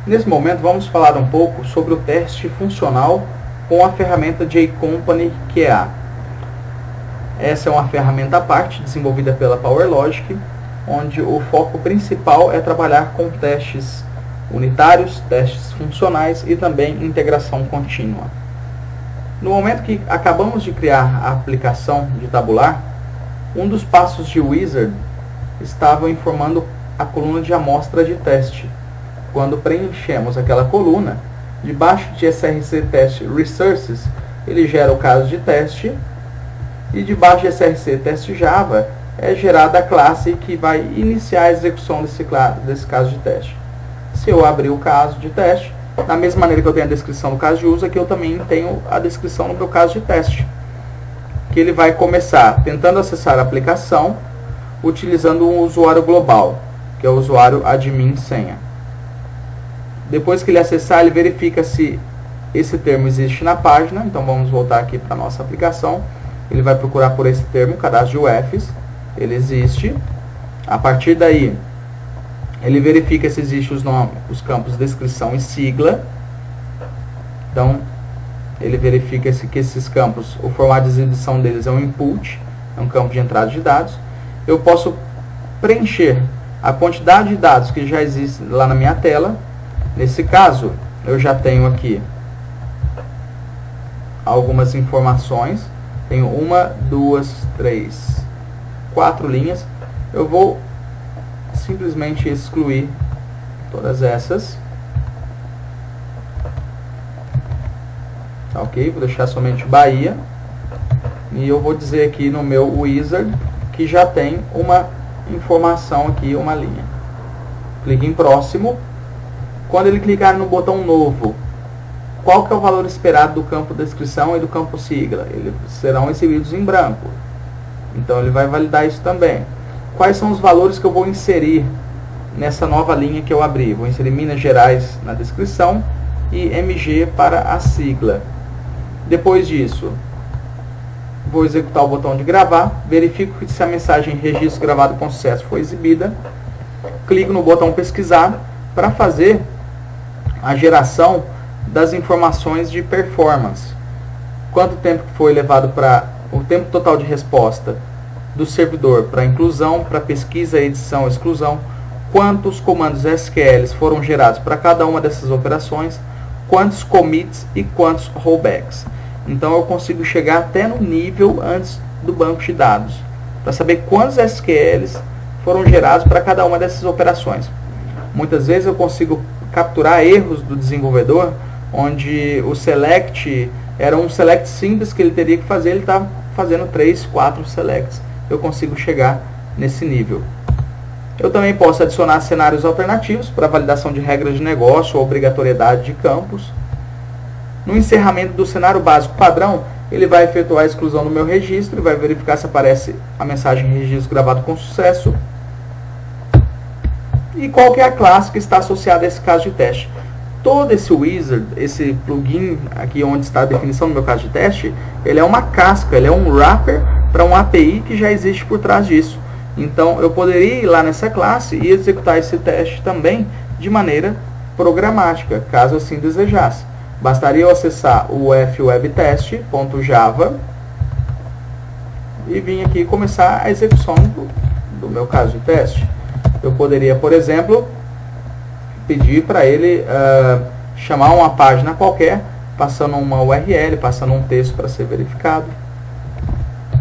Nesse momento vamos falar um pouco sobre o teste funcional com a ferramenta JCompany QA. Essa é uma ferramenta à parte desenvolvida pela PowerLogic, onde o foco principal é trabalhar com testes unitários, testes funcionais e também integração contínua. No momento que acabamos de criar a aplicação de tabular, um dos passos de Wizard estava informando a coluna de amostra de teste. Quando preenchemos aquela coluna, debaixo de src test resources, ele gera o caso de teste, e debaixo de src test Java é gerada a classe que vai iniciar a execução desse caso de teste. Se eu abrir o caso de teste, da mesma maneira que eu tenho a descrição do caso de uso, aqui eu também tenho a descrição no meu caso de teste, que ele vai começar tentando acessar a aplicação utilizando um usuário global, que é o usuário admin senha. Depois que ele acessar, ele verifica se esse termo existe na página. Então vamos voltar aqui para a nossa aplicação. Ele vai procurar por esse termo, cadastro de UFs. Ele existe. A partir daí, ele verifica se existe os campos descrição e sigla. Então, ele verifica que esses campos, o formato de exibição deles é um input, é um campo de entrada de dados. Eu posso preencher a quantidade de dados que já existe lá na minha tela. Nesse caso, eu já tenho aqui algumas informações. Tenho 1, 2, 3, 4 linhas. Eu vou simplesmente excluir todas essas. Tá, ok? Vou deixar somente Bahia. E eu vou dizer aqui no meu Wizard que já tem uma informação aqui, uma linha. Clique em próximo. Quando ele clicar no botão novo, qual que é o valor esperado do campo descrição e do campo sigla? Eles serão exibidos em branco. Então ele vai validar isso também. Quais são os valores que eu vou inserir nessa nova linha que eu abri? Vou inserir Minas Gerais na descrição e MG para a sigla. Depois disso, vou executar o botão de gravar, verifico se a mensagem registro gravado com sucesso foi exibida, clico no botão pesquisar para fazer a geração das informações de performance. Quanto tempo foi levado para o tempo total de resposta do servidor para inclusão, para pesquisa, edição, exclusão, quantos comandos SQLs foram gerados para cada uma dessas operações, quantos commits e quantos rollbacks. Então eu consigo chegar até no nível antes do banco de dados, para saber quantos SQLs foram gerados para cada uma dessas operações. Muitas vezes eu consigo capturar erros do desenvolvedor, onde o select era um select simples que ele teria que fazer, ele está fazendo 3, 4 selects. Eu consigo chegar nesse nível. Eu também posso adicionar cenários alternativos para validação de regras de negócio ou obrigatoriedade de campos. No encerramento do cenário básico padrão, ele vai efetuar a exclusão do meu registro e vai verificar se aparece a mensagem registro gravado com sucesso. E qual que é a classe que está associada a esse caso de teste. Todo esse Wizard, esse plugin aqui onde está a definição do meu caso de teste, ele é uma casca, ele é um wrapper para um API que já existe por trás disso. Então eu poderia ir lá nessa classe e executar esse teste também de maneira programática, caso assim desejasse. Bastaria eu acessar o fwebtest.java e vir aqui começar a execução do meu caso de teste. Eu poderia, por exemplo, pedir para ele chamar uma página qualquer, passando uma URL, passando um texto para ser verificado.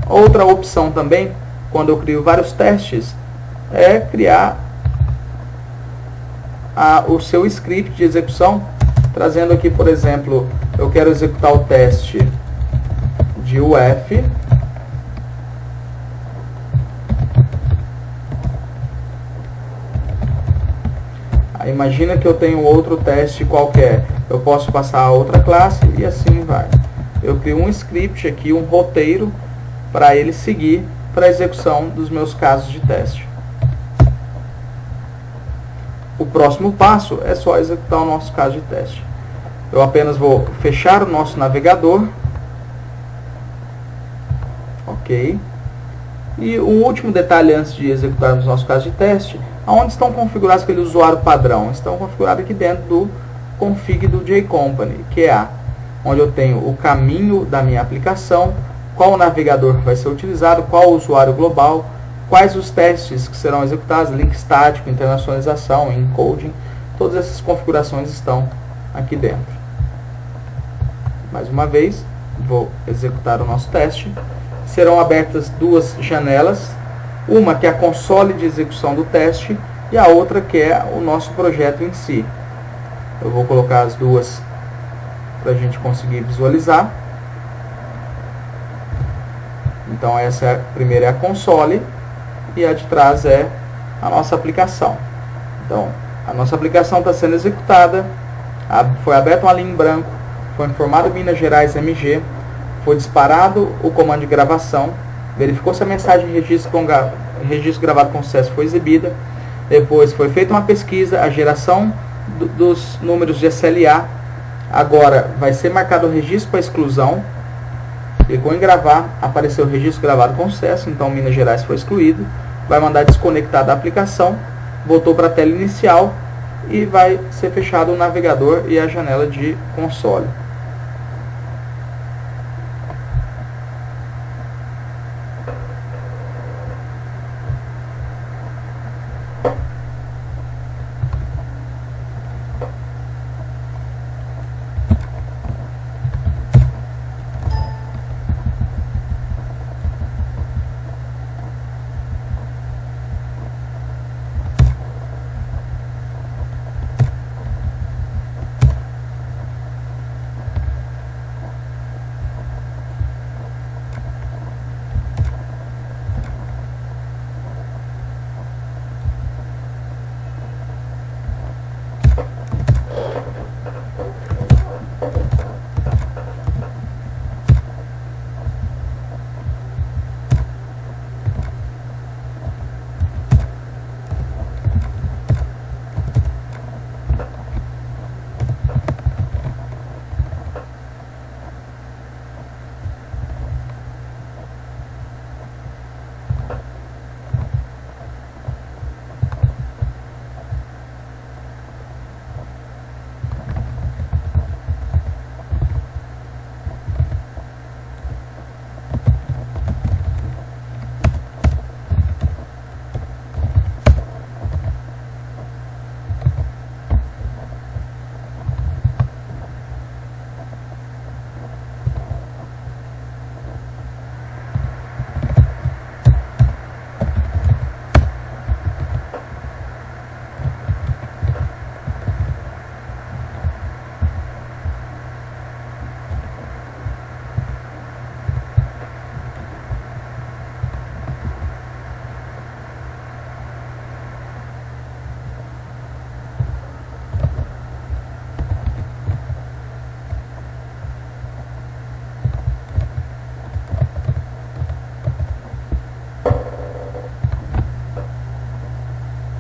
Outra opção também, quando eu crio vários testes, é criar o seu script de execução, trazendo aqui, por exemplo, eu quero executar o teste de UF. Imagina que eu tenho outro teste qualquer. Eu posso passar a outra classe e assim vai. Eu crio um script aqui, um roteiro, para ele seguir para a execução dos meus casos de teste. O próximo passo é só executar o nosso caso de teste. Eu apenas vou fechar o nosso navegador. Ok. E o último detalhe antes de executarmos o nosso caso de teste, aonde estão configurados aquele usuário padrão? Estão configurados aqui dentro do config do JCompany, que é onde eu tenho o caminho da minha aplicação, qual o navegador que vai ser utilizado, qual o usuário global, quais os testes que serão executados, link estático, internacionalização, encoding, todas essas configurações estão aqui dentro. Mais uma vez, vou executar o nosso teste. Serão abertas duas janelas, uma que é a console de execução do teste e a outra que é o nosso projeto em si. Eu vou colocar as duas para a gente conseguir visualizar. Então essa primeira é a console e a de trás é a nossa aplicação. Então a nossa aplicação está sendo executada, foi aberta uma linha em branco, foi informado Minas Gerais MG, foi disparado o comando de gravação, verificou se a mensagem de registro gravado com sucesso foi exibida, depois foi feita uma pesquisa, a geração dos números de SLA, agora vai ser marcado o registro para exclusão, clicou em gravar, apareceu o registro gravado com sucesso, então Minas Gerais foi excluído, vai mandar desconectar da aplicação, voltou para a tela inicial e vai ser fechado o navegador e a janela de console.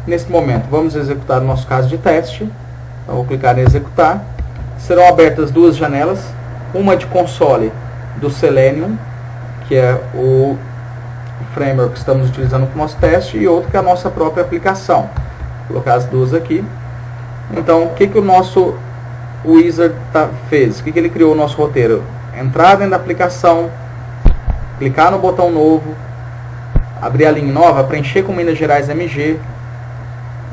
Nesse momento, vamos executar o nosso caso de teste. Então, vou clicar em executar. Serão abertas duas janelas, uma de console do Selenium, que é o framework que estamos utilizando para o nosso teste, e outra que é a nossa própria aplicação. Vou colocar as duas aqui. Então, o que o nosso Wizard fez? O que ele criou o nosso roteiro? Entrar dentro da aplicação, clicar no botão novo, abrir a linha nova, preencher com Minas Gerais MG,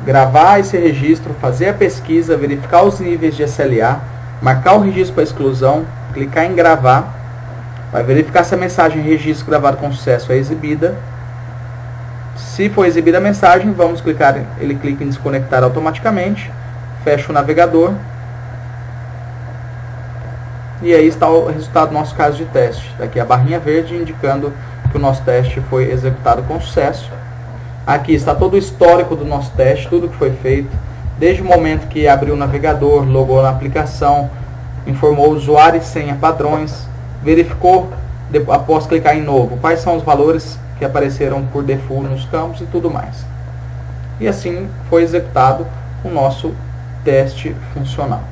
gravar esse registro, fazer a pesquisa, verificar os níveis de SLA, marcar o registro para exclusão, clicar em gravar, vai verificar se a mensagem registro gravado com sucesso é exibida. Se for exibida a mensagem, vamos clicar, ele clica em desconectar automaticamente, fecha o navegador, e aí está o resultado do nosso caso de teste. Daqui a barrinha verde indicando que o nosso teste foi executado com sucesso. Aqui está todo o histórico do nosso teste, tudo que foi feito, desde o momento que abriu o navegador, logou na aplicação, informou o usuário e senha padrões, verificou, após clicar em novo, quais são os valores que apareceram por default nos campos e tudo mais. E assim foi executado o nosso teste funcional.